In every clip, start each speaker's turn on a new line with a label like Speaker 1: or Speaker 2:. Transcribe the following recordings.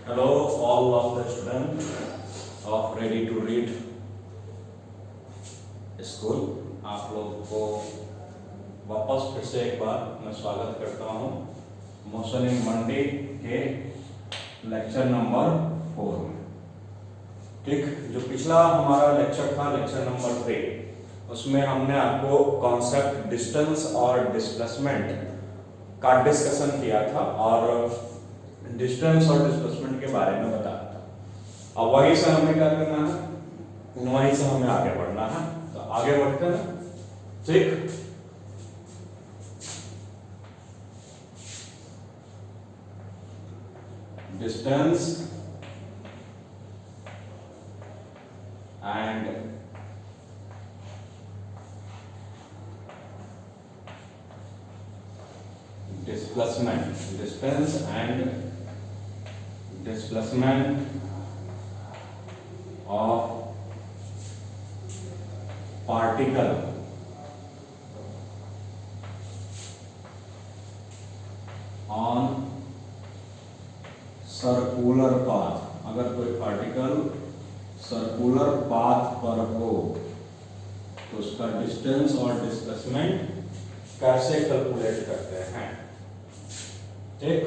Speaker 1: Hello, all of the students of Ready to Read school. आप लोग को वापस फिर से एक बार मैं स्वागत करता हूँ मोशन इन मंडे के लेक्चर नंबर 4 में। ठीक, जो पिछला हमारा लेक्चर था लेक्चर नंबर 3, उसमें हमने आपको कॉन्सेप्ट डिस्टेंस और डिस्प्लेसमेंट का डिस्कशन किया था और डिस्टेंस और डिस्प्लेसमेंट के बारे में बताया था। अब वहीं से हमें क्या करना है, वहीं से हमें आगे बढ़ना है। तो आगे बढ़ते हैं। ठीक, distance and displacement, distance and displacement of particle on circular path। अगर कोई पार्टिकल सर्कुलर पाथ पर हो तो उसका डिस्टेंस और डिस्प्लेसमेंट कैसे कैलकुलेट करते हैं। ठीक,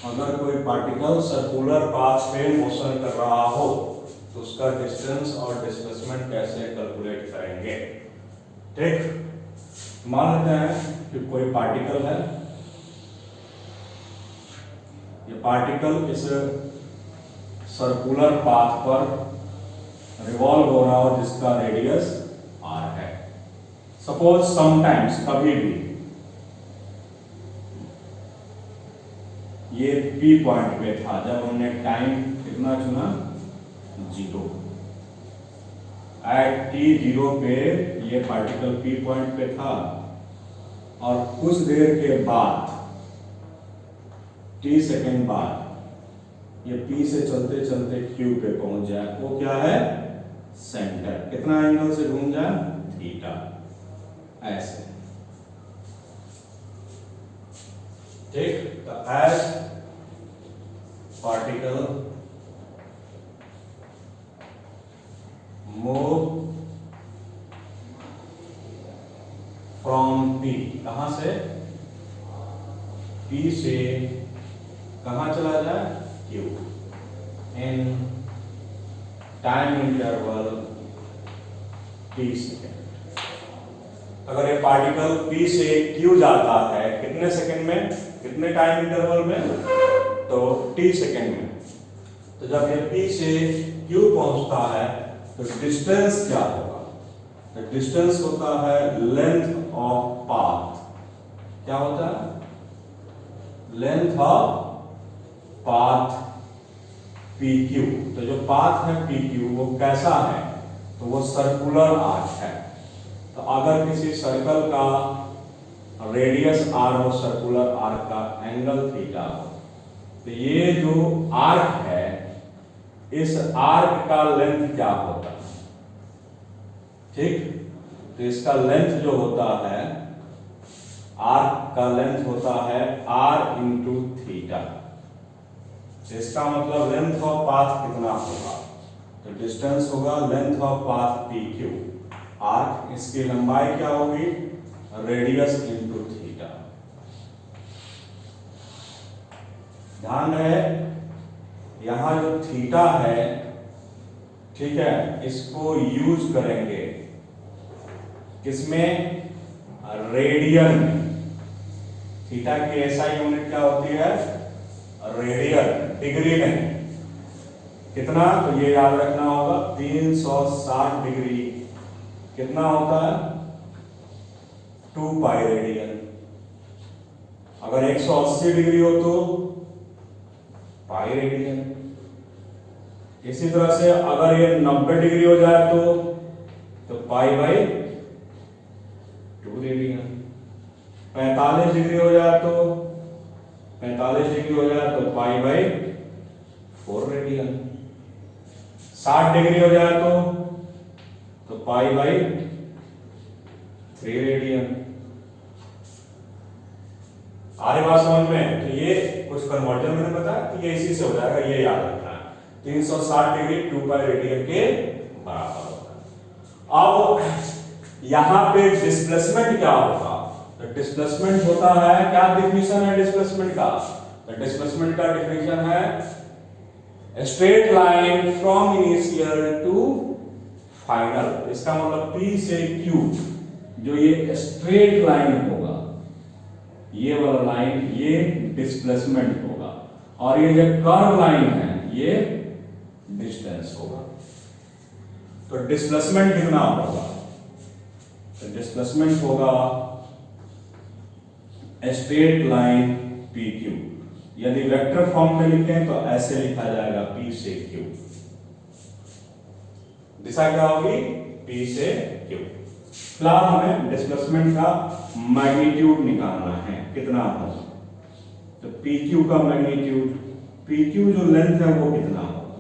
Speaker 1: अगर कोई पार्टिकल सर्कुलर पाथ पे मोशन कर रहा हो तो उसका डिस्टेंस और डिस्प्लेसमेंट कैसे कैलकुलेट करेंगे। ठीक, मान लेते हैं कि कोई पार्टिकल है, ये पार्टिकल इस सर्कुलर पाथ पर रिवॉल्व हो रहा हो जिसका रेडियस r है। सपोज समटाइम्स, कभी भी ये P पॉइंट पे था जब हमने टाइम कितना चुना 0। एट t0 पे ये पार्टिकल P पॉइंट पे था और कुछ देर के बाद t सेकेंड बाद ये P से चलते चलते Q पे पहुंच जाए। वो क्या है, सेंटर। कितना एंगल से घूम जाए, थीटा। ऐसे। ठीक, तो as particle move from P, कहां से, P से कहां चला जाए, Q, in time interval T second. अगर ये पार्टिकल P से Q जाता है कितने सेकेंड में, कितने टाइम इंटरवल में, तो T सेकेंड में। तो जब ये P से Q पहुंचता है तो डिस्टेंस क्या होगा, तो डिस्टेंस होता है लेंथ ऑफ पाथ। क्या होता है, लेंथ ऑफ पाथ PQ। तो जो पाथ है PQ वो कैसा है, तो वो सर्कुलर आर्क है। तो अगर किसी सर्कल का रेडियस r हो, सर्कुलर आर्क का एंगल थीटा हो, तो ये जो आर्क है इस आर्क का लेंथ क्या होता है। ठीक, तो इसका लेंथ जो होता है, आर्क का लेंथ होता है r इंटू थीटा। इसका मतलब लेंथ ऑफ पाथ कितना होगा, तो डिस्टेंस होगा length of path PQ। Arc, इसकी लंबाई क्या होगी, रेडियस इंटू थीटा। ध्यान रहे यहां जो थीटा है, ठीक है, इसको यूज करेंगे किसमें, रेडियन में। थीटा की SI यूनिट क्या होती है, रेडियन, डिग्री में। कितना, तो ये याद रखना होगा 360 डिग्री कितना होता है, 2 पाई रेडियन। अगर 180 डिग्री हो तो पाई रेडियन। इसी तरह से अगर ये 90 डिग्री हो जाए तो पाई बाई 2 रेडियन। 45 डिग्री हो जाए तो 45 डिग्री हो जाए तो पाई बाई 4 रेडियन। 60 डिग्री हो जाए तो पाई बाई 3 रेडियन। आ रही बात समझ में? तो ये कुछ कन्वर्जन मैंने बताया तो ये इसी से हो जाएगा, ये याद रखना है। 360 डिग्री 2 पाई रेडियन के बराबर होता है। अब यहाँ पे डिस्प्लेसमेंट क्या होगा? तो डिस्प्लेसमेंट होता है, क्या डिफिनेशन है डिस्प्लेसमेंट का? तो डिस्प्लेसमेंट का डिफिनेशन है straight line from initial to final. इसका मतलब P से Q जो ये स्ट्रेट लाइन होगा, ये वाला लाइन, ये डिस्प्लेसमेंट होगा, और ये जो कर्व लाइन है ये डिस्टेंस होगा। तो डिस्प्लेसमेंट कितना होगा? तो डिस्प्लेसमेंट होगा स्ट्रेट लाइन PQ। यदि वेक्टर फॉर्म में लिखें तो ऐसे लिखा जाएगा P से Q। दिशा क्या होगी? P से Q। फिलहाल हमें डिस्प्लेसमेंट का मैग्नीट्यूड निकालना है, कितना होगा? तो PQ का मैग्नीट्यूड, PQ जो लेंथ है वो कितना होगा?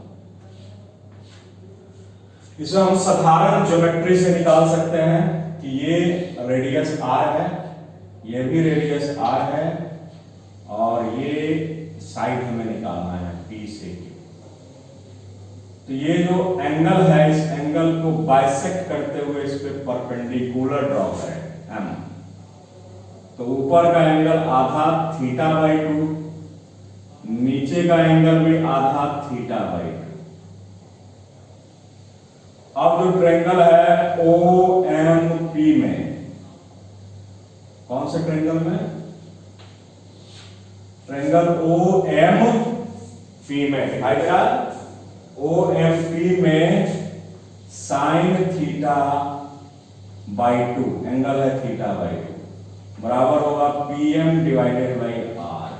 Speaker 1: इसे हम साधारण ज्योमेट्री से निकाल सकते हैं कि ये रेडियस R है, ये भी रेडियस R है, और ये साइड हमें निकालना है P से Q। तो ये जो एंगल है, इस एंगल को बाइसेक्ट करते हुए इस पे परपेंडिकुलर ड्रॉ करें M। तो ऊपर का एंगल आधा θ/2, नीचे का एंगल भी आधा θ/2। अब जो ट्रायंगल है OMP में, कौन से ट्रायंगल में? ट्रायंगल OMP में दिखाई दे रहा है। OMP में साइन θ/2 एंगल है θ/2 बराबर होगा PM डिवाइडेड बाई R।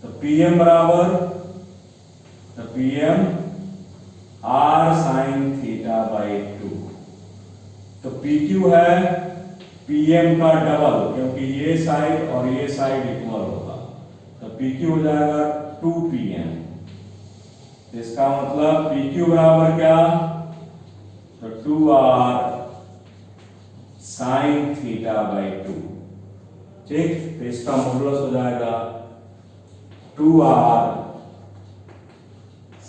Speaker 1: तो PM बराबर, तो PM R साइन θ/2। तो PQ है PM का डबल, क्योंकि ये साइड और ये साइड इक्वल होगा, तो PQ हो जाएगा 2PM। इसका मतलब PQ बराबर क्या? तो 2R साइन θ/2। ठीक, तो इसका मॉडुलस हो जाएगा 2R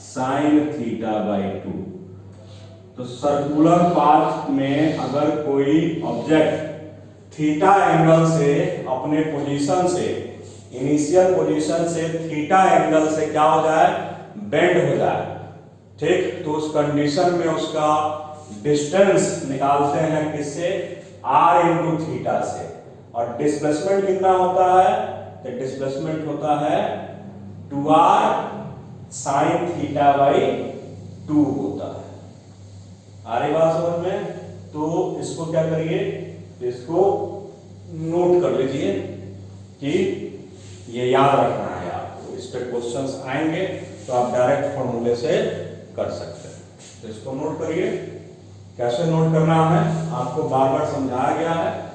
Speaker 1: साइन θ/2। तो सर्कुलर पाथ में अगर कोई ऑब्जेक्ट थीटा एंगल से अपने पोजीशन से, इनिशियल पोजीशन से थीटा एंगल से क्या हो जाए? बेंड हो जाए, ठीक, तो उस कंडीशन में उसका डिस्टेंस निकालते हैं किससे? R इंटू थीटा से। और डिस्प्लेसमेंट कितना होता है? तो डिस्प्लेसमेंट होता है 2R साइन θ/2 होता है। आ रही बात समझ में? तो इसको क्या करिए, इसको नोट कर लीजिए कि ये याद रखना है आपको। इस पे क्वेश्चंस आएंगे तो आप डायरेक्ट फॉर्मूले से कर सकते हैं। तो इसको नोट करिए। कैसे नोट करना है आपको बार बार समझाया गया है।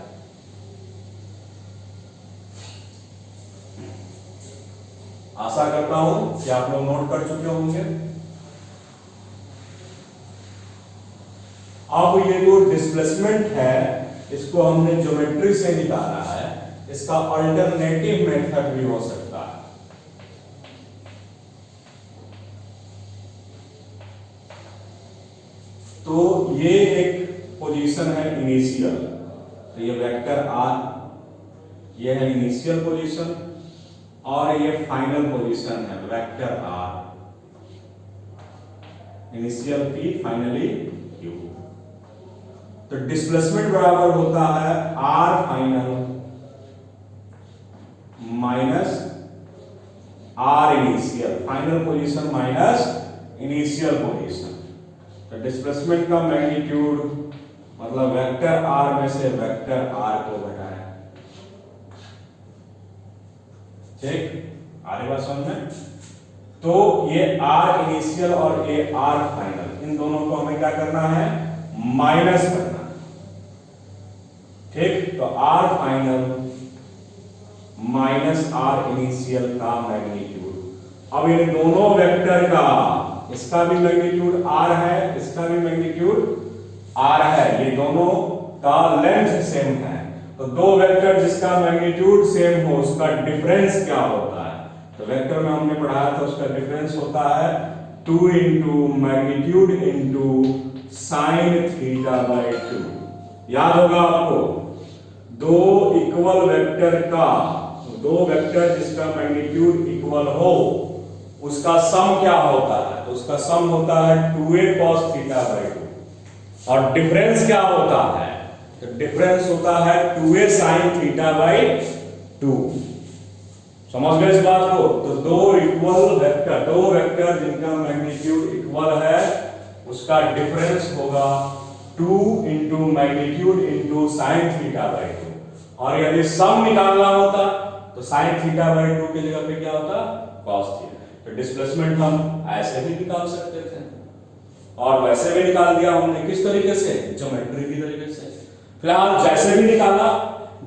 Speaker 1: आशा करता हूं कि आप लोग नोट कर चुके होंगे। अब ये जो डिस्प्लेसमेंट है इसको हमने ज्योमेट्री से निकाला है, इसका अल्टरनेटिव मेथड भी हो सकता है। तो ये एक पोजीशन है इनिशियल, तो ये वेक्टर R, ये है इनिशियल पोजीशन, और ये फाइनल पोजीशन है vector R। Initial P, finally Q। तो डिस्प्लेसमेंट बराबर होता है R final minus R initial, final position minus initial position. तो डिस्प्लेसमेंट का मैग्नीट्यूड मतलब वेक्टर R में से वेक्टर R को घटाएं। ठीक, आ रही बात समझ में? तो ये R इनिशियल और ये R फाइनल, इन दोनों को हमें क्या करना है? माइनस करना। ठीक, तो R final minus R initial का मैग्नीट्यूड। अब इन दोनों वेक्टर का, इसका भी मैग्नीट्यूड R है, इसका भी मैग्नीट्यूड R है, ये दोनों का लेंथ सेम है, तो दो वेक्टर जिसका मैग्नीट्यूड सेम हो उसका डिफरेंस क्या होता है? तो वेक्टर में हमने पढ़ाया था उसका डिफरेंस होता है 2 into magnitude into sine theta by 2। याद होगा आपको, दो इक्वल वेक्टर का, दो वेक्टर जिसका मैग्नीट्यूड इक्वल हो उसका सम क्या होता है? तो उसका सम होता है 2a cos थीटा बाई 2। और डिफरेंस क्या होता है? तो डिफरेंस होता है 2a sin थीटा बाई 2। समझ गए इस बात को? तो दो इक्वल वेक्टर, दो वेक्टर जिनका मैग्नीट्यूड इक्वल है उसका डिफरेंस होगा 2 into magnitude into sine theta by 2। और यदि सम निकालना होता तो साइन थीटा बाई 2 की जगह पे क्या होता? cos theta. तो डिस्प्लेसमेंट हम ऐसे भी निकाल सकते थे और वैसे भी निकाल दिया हमने। किस तरीके से? ज्योमेट्री की तरीके से। फिलहाल जैसे भी निकाला,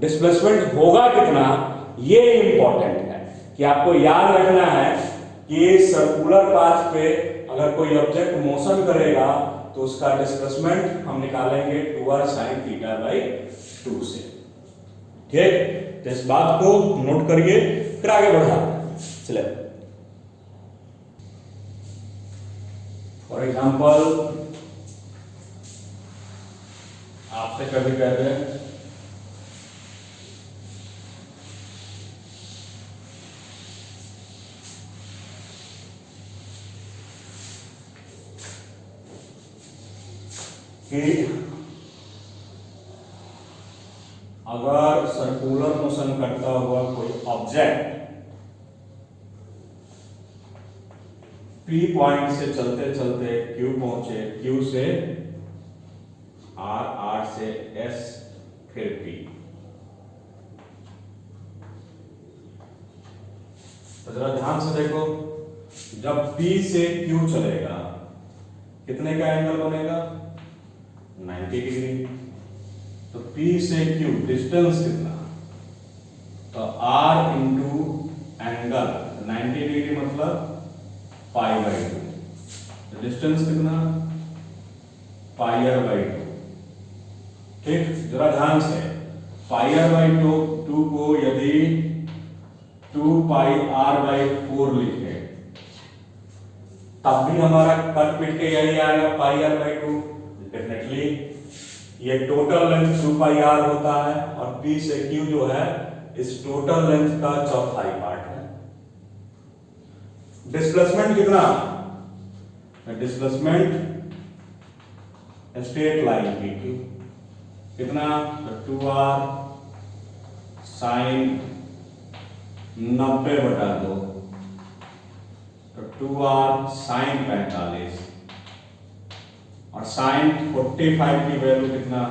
Speaker 1: डिस्प्लेसमेंट होगा कितना ये इंपॉर्टेंट है कि आपको याद रखना है कि सर्कुलर पाथ पे अगर कोई ऑब्जेक्ट मोशन करेगा तो उसका डिस्प्लेसमेंट हम निकालेंगे 2r sin थीटा बाई 2 से। ठीक, तो इस बात को नोट करिए, फिर आगे बढ़ाते हैं। चलिए, फॉर एग्जाम्पल आपसे कभी कहते हैं कि अगर सर्कुलर मोशन करता हुआ कोई ऑब्जेक्ट P पॉइंट से चलते चलते Q पहुंचे, Q से R, R से S, फिर P। तो जरा ध्यान से देखो, जब P से Q चलेगा कितने का एंगल बनेगा? 90 डिग्री। तो P से Q डिस्टेंस कितना? तो R इंटू एंगल 90 डिग्री मतलब पाई बाई 2। तो डिस्टेंस कितना? पाई आर बाई 2। ठीक, जरा ध्यान से, पाई आर बाई 2 को यदि 2 पाई आर बाई 4 लिखे तब भी हमारा कट पिट के यही आएगा पाई आर बाई 2। डेफिनेटली ये टोटल लेंथ 2 पाई आर होता है और P से Q जो है इस टोटल लेंथ का चौथाई पार्ट है। डिस्प्लेसमेंट कितना? डिस्प्लेसमेंट स्ट्रेट लाइन PQ कितना? 2r साइन 90/2, तो 2r साइन 45 और साइन 45 की वैल्यू कितना?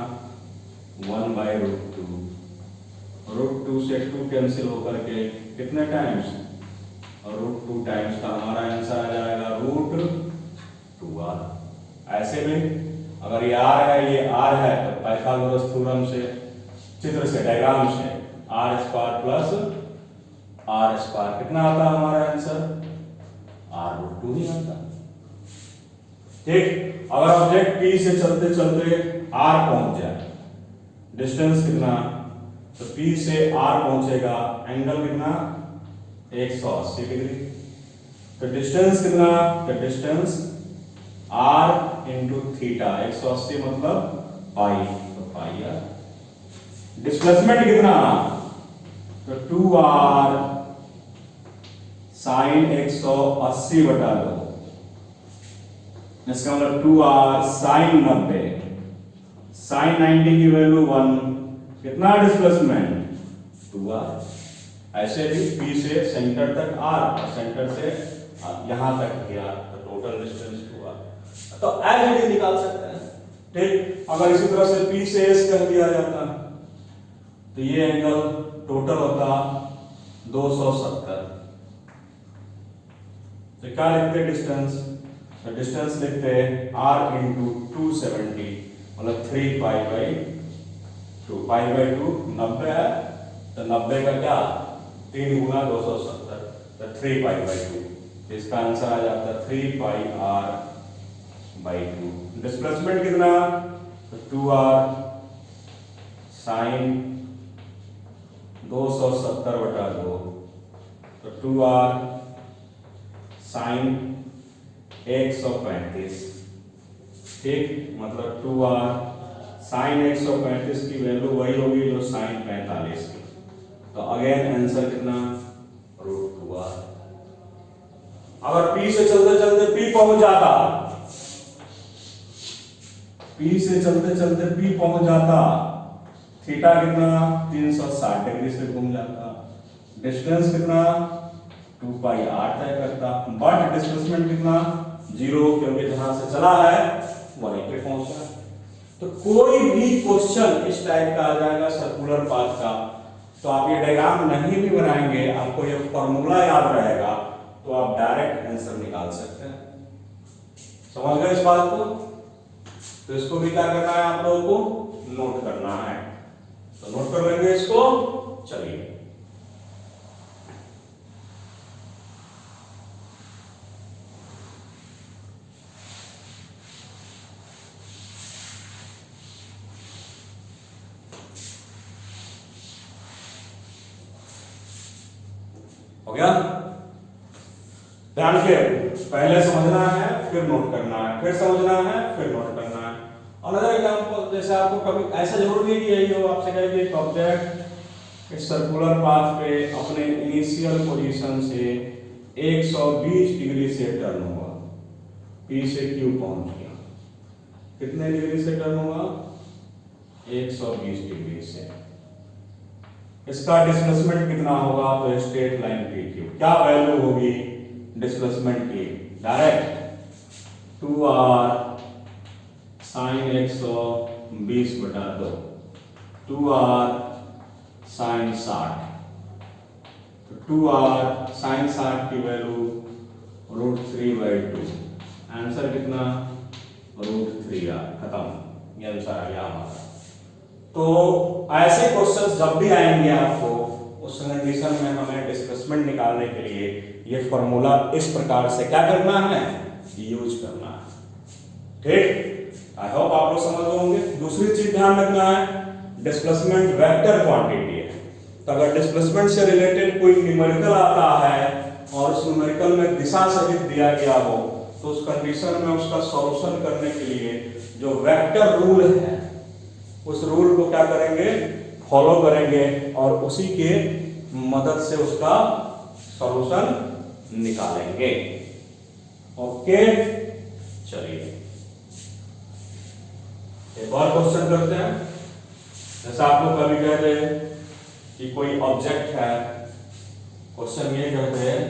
Speaker 1: 1/√2। √2 से 2 कैंसिल होकर के कितने टाइम्स? और √2 टाइम्स का हमारा आंसर आ जाएगा √2r। ऐसे में अगर ये r है, ये r है, तो पाइथागोरस थ्योरम से, चित्र से, डायग्राम से r square plus r square कितना आता है हमारा आंसर? r√2 ही आता। ठीक, अगर ऑब्जेक्ट P से चलते चलते R पहुंच जाए, डिस्टेंस कितना? तो P से R पहुंचेगा, एंगल कितना? 180 डिग्री। तो डिस्टेंस कितना? तो डिस्टेंस R इंटू थीटा, 180 मतलब पाई, तो पाई आर। डिस्प्लेसमेंट कितना? तो 2r साइन 180/2, इसका मतलब 2r साइन 90, साइन 90 की वैल्यू 1, कितना डिस्प्लेसमेंट? 2r। ऐसे भी P से सेंटर तक r और सेंटर से यहां तक भी r, तो टोटल डिस्टेंस 2r। तो एज इट इज निकाल सकते हैं। ठीक, अगर इसी तरह से P से S कह दिया जाता तो ये एंगल टोटल होता 270। तो क्या लिखते डिस्टेंस? तो डिस्टेंस लिखते r इंटू 270 मतलब 3 पाई बाई 2। पाई बाई 2 90 है, तो 90 का क्या? 3 गुना 270, तो 3 पाई बाई 2। इसका आंसर आ जाता है 3 पाई r बाई 2। डिस्प्लेसमेंट कितना? तो 2r साइन 270/2, तो 2r साइन 135, ठीक, मतलब 2r साइन 135 की वैल्यू वही होगी जो साइन 45 की। तो अगेन आंसर कितना, √2r। अगर P से चलते चलते P पहुंच जाता, P से चलते चलते P पहुंच जाता, थीटा कितना 360 डिग्री से घूम जाता, डिस्टेंस कितना 2πr तय करता, बट डिस्प्लेसमेंट कितना 0, क्योंकि जहां से चला है वहीं पे पहुंचा है। तो कोई भी क्वेश्चन इस टाइप का आ जाएगा सर्कुलर पाथ का, तो आप ये डायग्राम नहीं भी बनाएंगे, आपको ये फॉर्मूला याद रहेगा, तो आप डायरेक्ट आंसर निकाल सकते हैं। समझ गए इस बात को? तो इसको भी क्या करना है, आप लोगों को नोट करना है, तो नोट कर लेंगे इसको। चलिए हो गया, ध्यान से पहले समझना है, फिर नोट करना है, फिर समझना है, फिर नोट करना है। अनदर एग्जांपल, जैसे आपको कभी ऐसा जरूर नहीं कि यही हो, आपसे कहे कि एक ऑब्जेक्ट इस सर्कुलर पाथ पे अपने इनिशियल पोजीशन से 120 डिग्री से टर्न हुआ, P से Q पहुंच गया, कितने डिग्री से टर्न हुआ, 120 डिग्री से। इसका डिस्प्लेसमेंट कितना होगा, तो स्ट्रेट लाइन PQ क्या वैल्यू होगी डिस्प्लेसमेंट की, direct 2r sine 120/2, 2r sine 60, तो 2r साइन 60 की वैल्यू √3/2, आंसर कितना √3r, खत्म, ये आंसर आ गया हमारा। तो ऐसे क्वेश्चंस जब भी आएंगे आपको, उस कंडीशन में हमें डिस्प्लेसमेंट निकालने के लिए ये फॉर्मूला इस प्रकार से क्या करना है, यूज करना है, ठीक। आई होप आप लोग समझ गए होंगे। दूसरी चीज ध्यान रखना है, डिस्प्लेसमेंट वेक्टर क्वांटिटी है, तो अगर डिस्प्लेसमेंट से रिलेटेड कोई न्यूमेरिकल आता है और उस न्यूमेरिकल में दिशा सहित दिया गया हो, तो उस कंडीशन में उसका सॉल्यूशन करने के लिए जो वेक्टर रूल है, उस रूल को क्या करेंगे, फॉलो करेंगे और उसी के मदद से उसका सॉल्यूशन निकालेंगे। ओके, चलिए एक और क्वेश्चन करते हैं। जैसा आप लोग कभी कहते हैं कि कोई ऑब्जेक्ट है, क्वेश्चन ये कहते हैं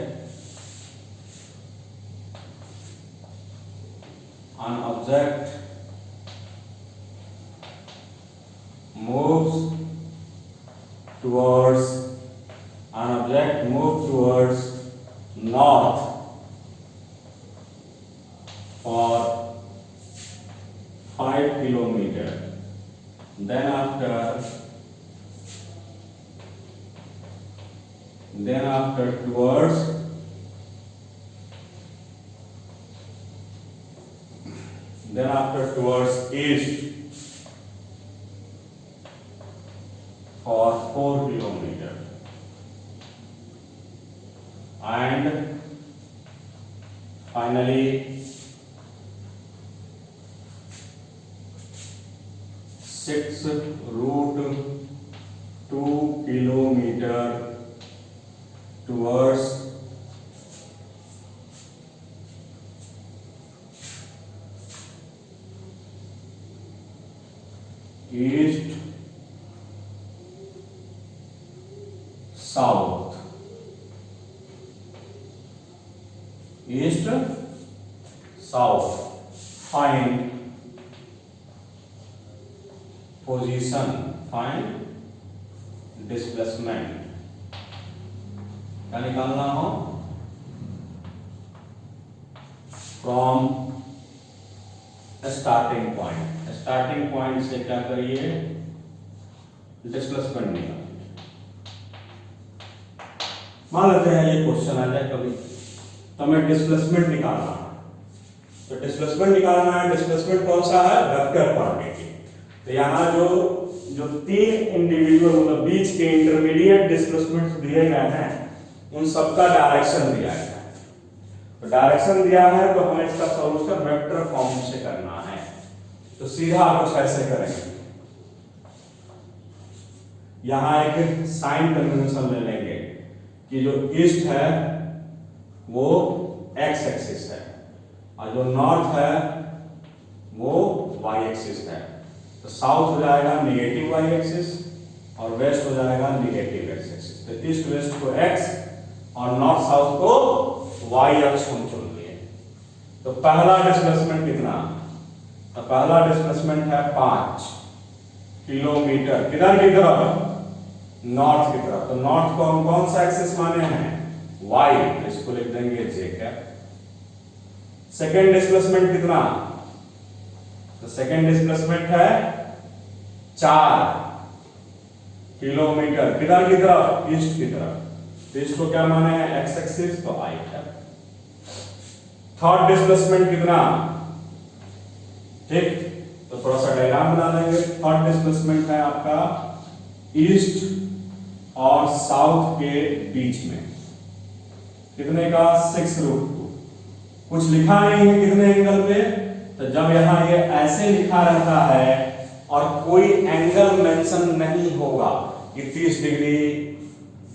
Speaker 1: an object moves towards north for 5 kilometer, then after towards east for 4 kilometer, and finally 6√2 kilometer towards east south, find position, find displacement, क्या निकालना हो, from स्टार्टिंग पॉइंट से क्या करिए, डिस्प्लेसमेंट निकालिए। मान लेते हैं ये क्वेश्चन आ जाए कभी, तो हमें डिस्प्लेसमेंट निकालना है, तो डिस्प्लेसमेंट निकालना है, डिस्प्लेसमेंट कौन सा है, वेक्टर क्वांटिटी। तो यहाँ जो जो तीन इंडिविजुअल मतलब बीच के इंटरमीडिएट डिस्प्लेसमेंट दिए गए हैं उन सबका डायरेक्शन दिया गया है। तो डायरेक्शन दिया है तो हमें इसका सॉल्यूशन वेक्टर फॉर्म से करना है। तो सीधा कुछ ऐसे करेंगे, यहां एक साइन कन्वेंशन ले लेंगे कि जो ईस्ट है वो एक्स एक्सिस है और जो नॉर्थ है वो वाई एक्सिस है। तो साउथ हो जाएगा नेगेटिव वाई एक्सिस और वेस्ट हो जाएगा नेगेटिव एक्स एक्सिस। तो ईस्ट वेस्ट को एक्स और नॉर्थ साउथ को वाई अक्ष हम चुन लिए। तो पहला डिस्प्लेसमेंट कितना? तो पहला डिस्प्लेसमेंट है 5 किलोमीटर। किधर की तरफ? नॉर्थ की तरफ। तो नॉर्थ को हम कौन सा एक्सिस माने हैं? वाई, तो इसको लिख देंगे जे कैप। सेकेंड डिस्प्लेसमेंट कितना? तो सेकेंड डिस्प्लेसमेंट है 4 किलोमीटर। किधर की तरफ? ईस्ट की तरफ। तो इसको क्या माने हैं? एक्स एक्सिस, तो आई कैप। थर्ड डिस्प्लेसमेंट कितना? ठीक, तो थोड़ा सा डायग्राम बना लेंगे। थर्ड डिस्प्लेसमेंट है आपका ईस्ट और साउथ के बीच में। कितने का? 6√2। कुछ लिखा नहीं है कितने एंगल पे। तो जब यहां ये ऐसे लिखा रहता है और कोई एंगल मेंशन नहीं होगा कि 30 डिग्री,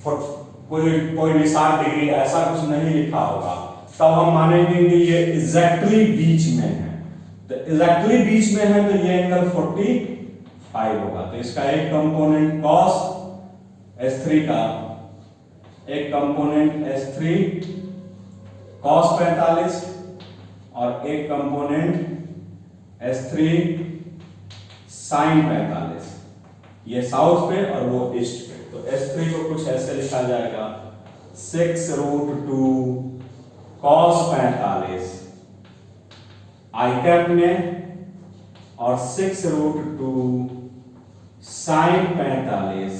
Speaker 1: कोई भी 60 डिग्री, ऐसा कुछ नहीं लिखा होगा, तब हम मानेंगे कि ये एग्जैक्टली बीच में है। तो एग्जैक्टली बीच में है तो ये एंगल 45 होगा। तो इसका एक कंपोनेंट cos S3 का, एक कंपोनेंट S3 cos 45 और एक कंपोनेंट S3 sin 45। ये साउथ पे और वो ईस्ट पे। तो S3 को कुछ ऐसे लिखा जाएगा 6√2 cos 45 आई कैप में और 6√2 sin 45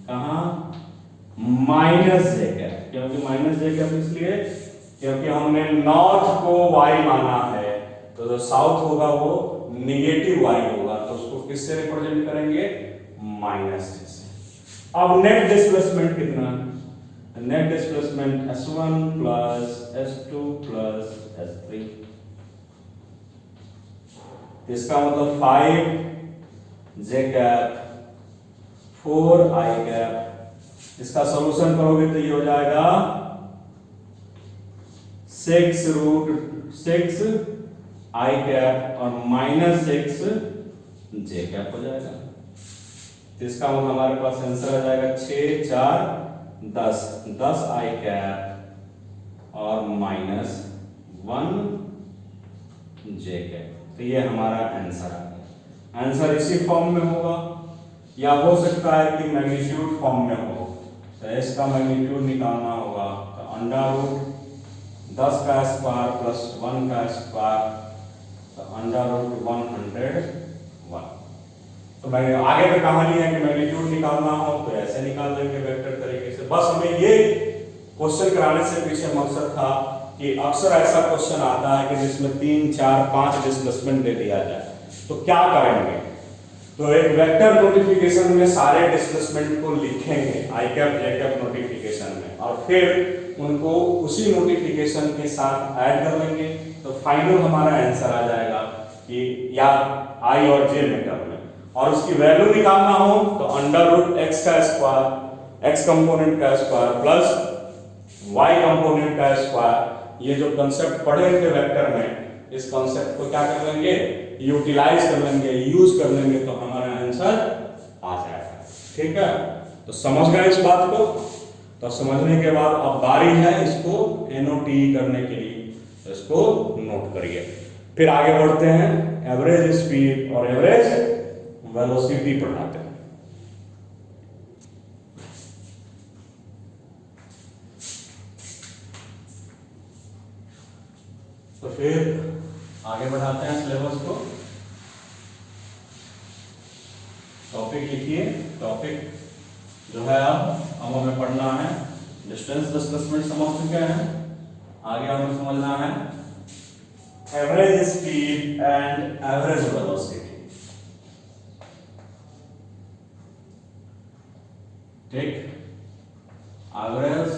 Speaker 1: कहां? माइनस जे कैप। क्योंकि माइनस जे कैप इसलिए क्योंकि हमने नॉर्थ को वाई माना है, तो जो साउथ होगा वो निगेटिव वाई होगा। तो उसको किससे रिप्रेजेंट करेंगे? माइनस से। अब नेट डिस्प्लेसमेंट कितना? Net displacement S1 plus S2 plus S3। इसका मतलब 5 जे कैप 4 आई कैप। इसका सॉल्यूशन करोगे तो ये हो जाएगा 6√6 आई कैप और -6 जे कैप हो जाएगा। तो इसका मतलब हमारे पास आंसर आ जाएगा 6 4 10 आई कैप और -1 जे कैप। तो ये हमारा आंसर आ गया। आंसर इसी फॉर्म में होगा या हो सकता है कि मैग्नीट्यूड फॉर्म में हो। तो इसका मैग्नीट्यूड निकालना होगा तो √10 का स्क्वायर प्लस 1 का स्क्वायर, तो √101। तो मैं आगे में कहानी है कि मैग्नीट्यूड निकालना हो तो ऐसे निकाल लेंगे वेक्टर तरीके से। बस हमें ये क्वेश्चन कराने से पीछे मकसद था कि अक्सर ऐसा क्वेश्चन आता है कि जिसमें 3 4 5 डिस्प्लेसमेंट दे दिया जाए, तो क्या करेंगे? तो एक वेक्टर नोटिफिकेशन में सारे डिस्प्लेसमेंट को लिखेंगे आई कैप जे कैप नोटिफिकेशन में, और फिर उनको उसी नोटिफिकेशन के साथ ऐड कर लेंगे। तो फाइनल हमारा आंसर आ जाएगा कि या आई और जे में टर्म में, और उसकी वैल्यू निकालना हो तो √x का स्क्वायर, x कंपोनेंट का स्क्वायर प्लस y कंपोनेंट का स्क्वायर। ये जो कंसेप्ट पढ़े थे वेक्टर में, इस कंसेप्ट को क्या कर लेंगे? यूटिलाइज कर लेंगे, यूज कर लेंगे, तो हमारा आंसर आ जाएगा। ठीक है, तो समझ गए इस बात को? तो समझने के बाद अब बारी है इसको NOTE करने के लिए, तो इसको नोट करिए। फिर आगे बढ़ते हैं, एवरेज स्पीड और एवरेज वेलोसिटी पढ़ाते हैं। तो फिर आगे बढ़ाते हैं सिलेबस को। टॉपिक लिखिए। टॉपिक जो है अब हमें पढ़ना है, डिस्टेंस डिस्प्लेसमेंट समझ चुके हैं, आगे हमें समझना है average speed and average velocity. ठीक, average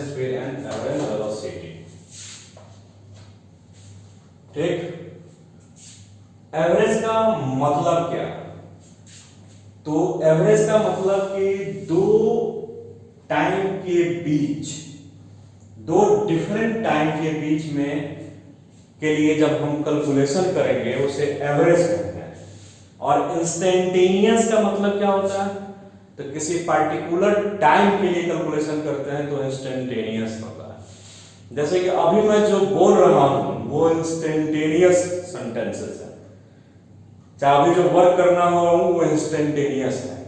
Speaker 1: speed and average velocity. ठीक, एवरेज का मतलब क्या? तो एवरेज का मतलब कि दो टाइम के बीच, दो डिफरेंट टाइम के बीच में के लिए जब हम कैलकुलेशन करेंगे उसे एवरेज कहते हैं। और इंस्टेंटेनियस का मतलब क्या होता है? तो किसी पार्टिकुलर टाइम के लिए कैलकुलेशन करते हैं तो इंस्टेंटेनियस होता है। जैसे कि अभी मैं जो बोल रहा हूं वो इंस्टेंटेनियस सेंटेंसेस है, चाहे अभी जो वर्क करना हो वो इंस्टेंटेनियस है।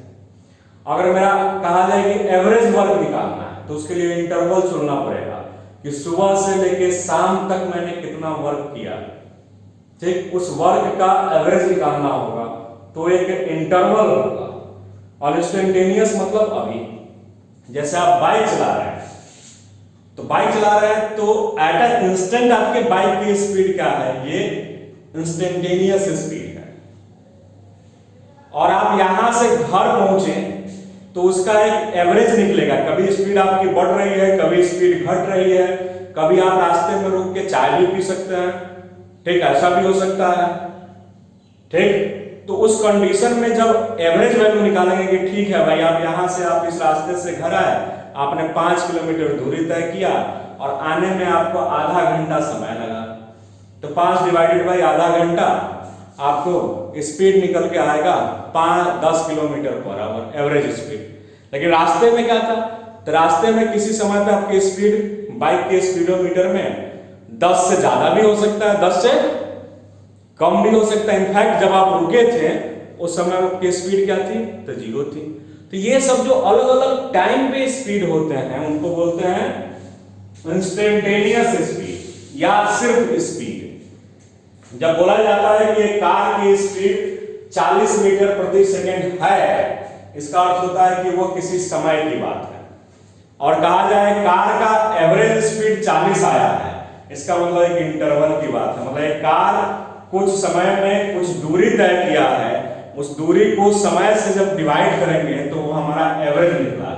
Speaker 1: अगर मेरा कहा जाए कि एवरेज वर्क निकालना है तो उसके लिए इंटरवल चुनना पड़ेगा कि सुबह से लेके शाम तक मैंने कितना वर्क किया। ठीक, उस वर्क का एवरेज निकालना होगा तो एक इंटरवल होगा। और इंस्टेंटेनियस मतलब अभी, जैसे आप बाइक चला रहे हैं तो बाइक चला रहे हैं तो एट अ इंस्टेंट आपके बाइक की स्पीड क्या है? ये इंस्टेंटेनियस स्पीड है। और आप यहां से घर पहुंचे तो उसका एक एवरेज निकलेगा, कभी स्पीड आपकी बढ़ रही है, कभी स्पीड घट रही है, कभी आप रास्ते में रुक के चाय भी पी सकते हैं। ठीक, ऐसा भी हो सकता है। ठीक, तो उस कंडीशन में जब एवरेज वैल्यू निकालेंगे कि ठीक है भाई, आप यहां से आप इस रास्ते से घर आए, आपने 5 किलोमीटर दूरी तय किया और आने में आपको आधा घंटा समय लगा, तो 5 डिवाइडेड बाई आधा घंटा, आपको स्पीड निकल के आएगा 10 kilometre per hour average speed. लेकिन रास्ते में क्या था? तो रास्ते में किसी समय पे आपकी स्पीड बाइक के स्पीडोमीटर में 10 से ज्यादा भी हो सकता है, 10 से कम भी हो सकता है। इनफैक्ट जब आप रुके थे उस समय आपकी स्पीड क्या थी? तो 0 थी। तो ये सब जो अलग अलग टाइम पे स्पीड होते हैं उनको बोलते हैं इंस्टेंटेनियस स्पीड या सिर्फ स्पीड। जब बोला जाता है कि एक कार की स्पीड 40 मीटर प्रति सेकंड है, इसका अर्थ होता है कि वो किसी समय की बात है। और कहा जाए कार का एवरेज स्पीड 40 आया है, इसका मतलब एक इंटरवल की बात है। मतलब एक कार कुछ समय में कुछ दूरी तय किया है, उस दूरी को समय से जब डिवाइड करेंगे तो वो हमारा एवरेज निकला है।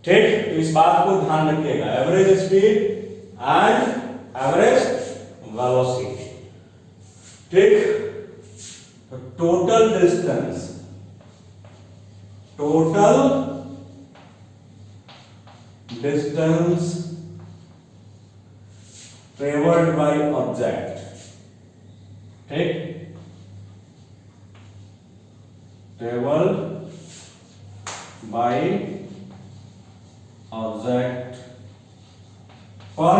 Speaker 1: ठीक, तो इस बात को ध्यान रखिएगा, average speed and average velocity. ठीक, total distance, total distance travelled by object. ठीक, travelled by object per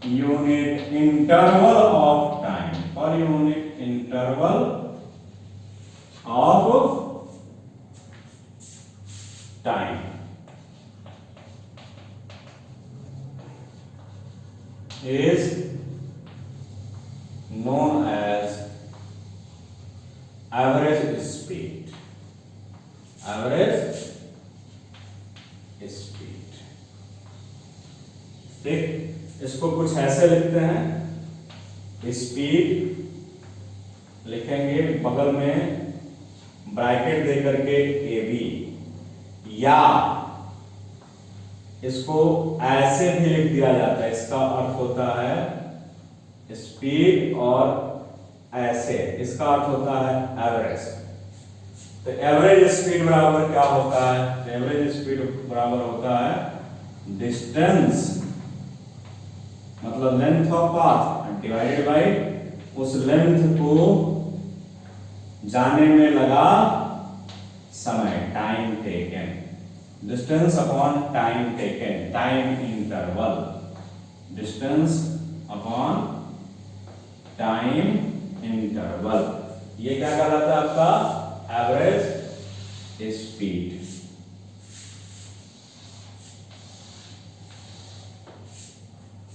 Speaker 1: unit interval of time, per unit interval of time is known as average speed, average speed। ठीक, इसको कुछ ऐसे लिखते हैं, speed लिखेंगे बगल में ब्रैकेट देकर के AB, या इसको ऐसे भी लिख दिया जाता है, इसका अर्थ होता है स्पीड और ऐसे, इसका अर्थ होता है एवरेज। तो एवरेज स्पीड बराबर क्या होता है? एवरेज स्पीड बराबर होता है डिस्टेंस, मतलब length of path divided by उस लेंथ को जाने में लगा समय, time taken, distance upon time taken, time interval, distance upon time interval, ये क्या कहलाता है? आपका एवरेज स्पीड।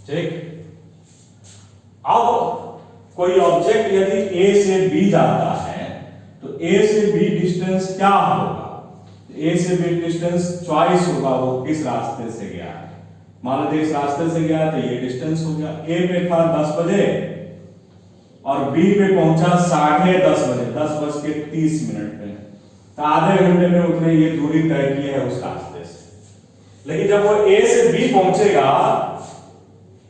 Speaker 1: ठीक, अब कोई ऑब्जेक्ट यदि ए से बी जाता है तो ए से बी डिस्टेंस क्या होगा? ए से बी डिस्टेंस चॉइस होगा वो किस रास्ते से गया है। मान लो इस रास्ते से गया तो ये डिस्टेंस हो गया। ए पे था 10 बजे और बी पे पहुंचा 10:30 बजे, 10:30 पे, तो आधे घंटे में उसने ये दूरी तय की है उस रास्ते से। लेकिन जब वो ए से बी पहुंचेगा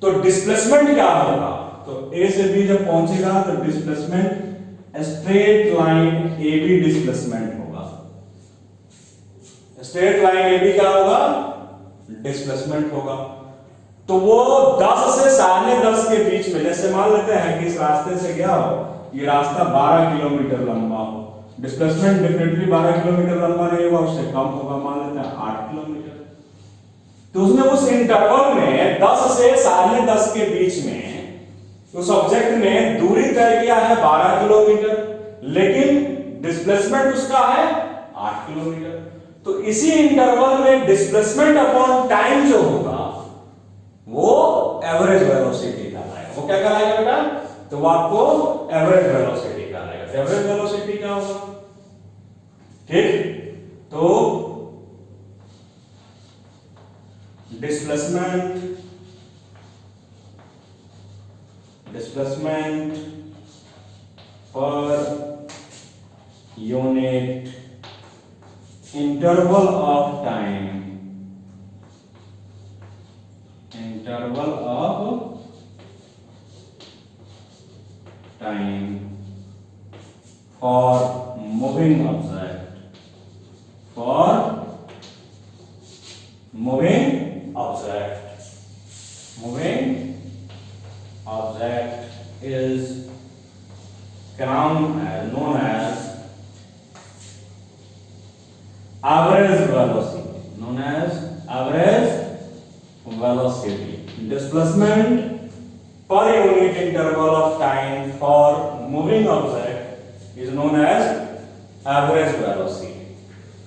Speaker 1: तो डिस्प्लेसमेंट क्या होगा? तो ए से बी जब पहुंचेगा तो displacement straight line A B displacement होगा। स्ट्रेट लाइन ए बी क्या होगा? डिस्प्लेसमेंट होगा। तो वो 10 से 10:30 के बीच में, जैसे मान लेते हैं कि इस रास्ते से गया हो, ये रास्ता 12 किलोमीटर लंबा हो, डिस्प्लेसमेंट डेफिनेटली 12 किलोमीटर लंबा नहीं होगा, उससे कम होगा, मान लेते हैं 8 किलोमीटर। तो उसने उस इंटरवल में 10 से 10:30 के बीच में उस ऑब्जेक्ट ने दूरी तय किया है 12 किलोमीटर, लेकिन डिस्प्लेसमेंट उसका है 8 किलोमीटर। तो इसी इंटरवल में डिस्प्लेसमेंट अपॉन टाइम जो होगा वो एवरेज वेलोसिटी कहलाएगा। वो क्या कहलाएगा बेटा? तो वो आपको एवरेज वेलोसिटी कहलाएगा। एवरेज वेलोसिटी क्या होगा? ठीक, तो डिस्प्लेसमेंट पर unit interval of time, for moving object, moving object is known as average velocity. Displacement per unit interval of time for moving object is known as average velocity.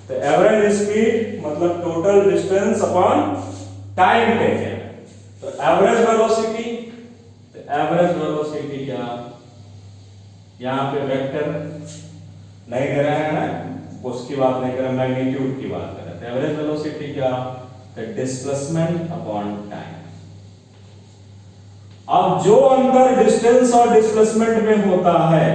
Speaker 1: तो average speed मतलब total distance upon time taken. तो average velocity, क्या, यहां पे vector नहीं दे रहे हैं ना, उसकी बात नहीं कर रहे, मैग्नीट्यूड की बात कर रहे हैं। एवरेज वेलोसिटी क्या? तो डिस्प्लेसमेंट अपॉन टाइम। अब जो अंतर डिस्टेंस और डिस्प्लेसमेंट में होता है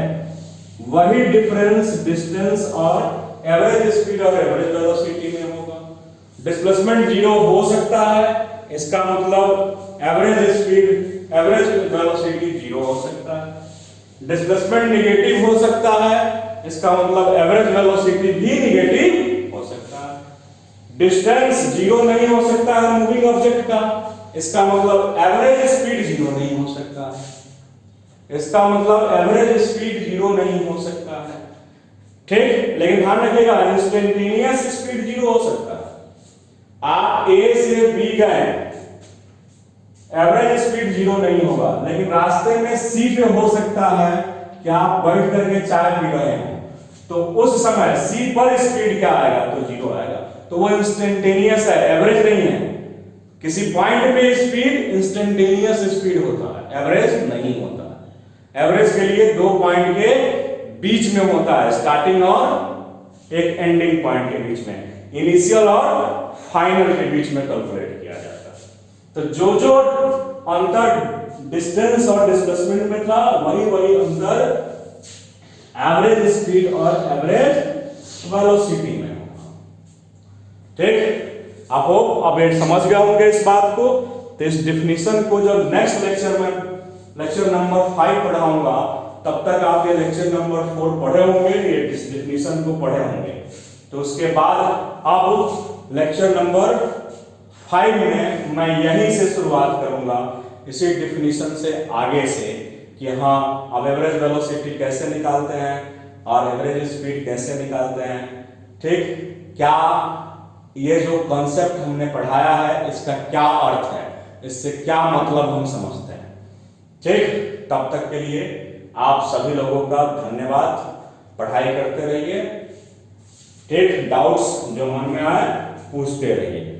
Speaker 1: वही डिफरेंस डिस्टेंस और एवरेज स्पीड और एवरेज वेलोसिटी में होगा। डिस्प्लेसमेंट 0 हो सकता है, इसका मतलब एवरेज वेलोसिटी 0 हो सकता है। डिस्प्लेसमेंट नेगेटिव हो सकता है, इसका मतलब एवरेज वेलोसिटी भी नेगेटिव हो सकता है। डिस्टेंस 0 नहीं हो सकता है मूविंग ऑब्जेक्ट का, इसका मतलब एवरेज स्पीड 0 नहीं हो सकता है। इसका मतलब एवरेज स्पीड 0 नहीं हो सकता है। ठीक, लेकिन ध्यान रखिएगा इंस्टेंटेनियस स्पीड 0 हो सकता है। आप ए से बी गए, एवरेज स्पीड 0 नहीं होगा, लेकिन रास्ते में सी पे हो सकता है कि आप बैठ करके चाय पी रहे हैं, तो उस समय सी पर स्पीड क्या आएगा? तो 0 आएगा। तो वो इंस्टेंटेनियस है, एवरेज नहीं है। किसी पॉइंट पे स्पीड इंस्टेंटेनियस स्पीड होता है, एवरेज नहीं होता है। एवरेज के लिए 2 पॉइंट के बीच में होता है, स्टार्टिंग और एक एंडिंग पॉइंट के बीच में, इनिशियल और फाइनल के बीच में कैलकुलेट किया जाता है। तो जो अंतर डिस्टेंस और डिस्प्लेसमेंट में था वही अंतर एवरेज स्पीड और एवरेज वेलोसिटी में होगा। ठीक, आप अब समझ गए होंगे इस बात को। तो इस डिफिनीशन को जब नेक्स्ट लेक्चर में लेक्चर नंबर 5 पढ़ाऊंगा, तब तक आप ये लेक्चर नंबर 4 पढ़े होंगे, ये डिफिनीशन को पढ़े होंगे। तो उसके बाद अब लेक्चर नंबर 5 में मैं यहीं से शुरुआत करूंगा, इसी डिफिनीशन से आगे से, कि हाँ अब एवरेज वेलोसिटी कैसे निकालते हैं और एवरेज स्पीड कैसे निकालते हैं। ठीक, क्या ये जो कॉन्सेप्ट हमने पढ़ाया है इसका क्या अर्थ है, इससे क्या मतलब हम समझते हैं। ठीक, तब तक के लिए आप सभी लोगों का धन्यवाद। पढ़ाई करते रहिए। ठीक, डाउट्स जो मन में आए पूछते रहिए।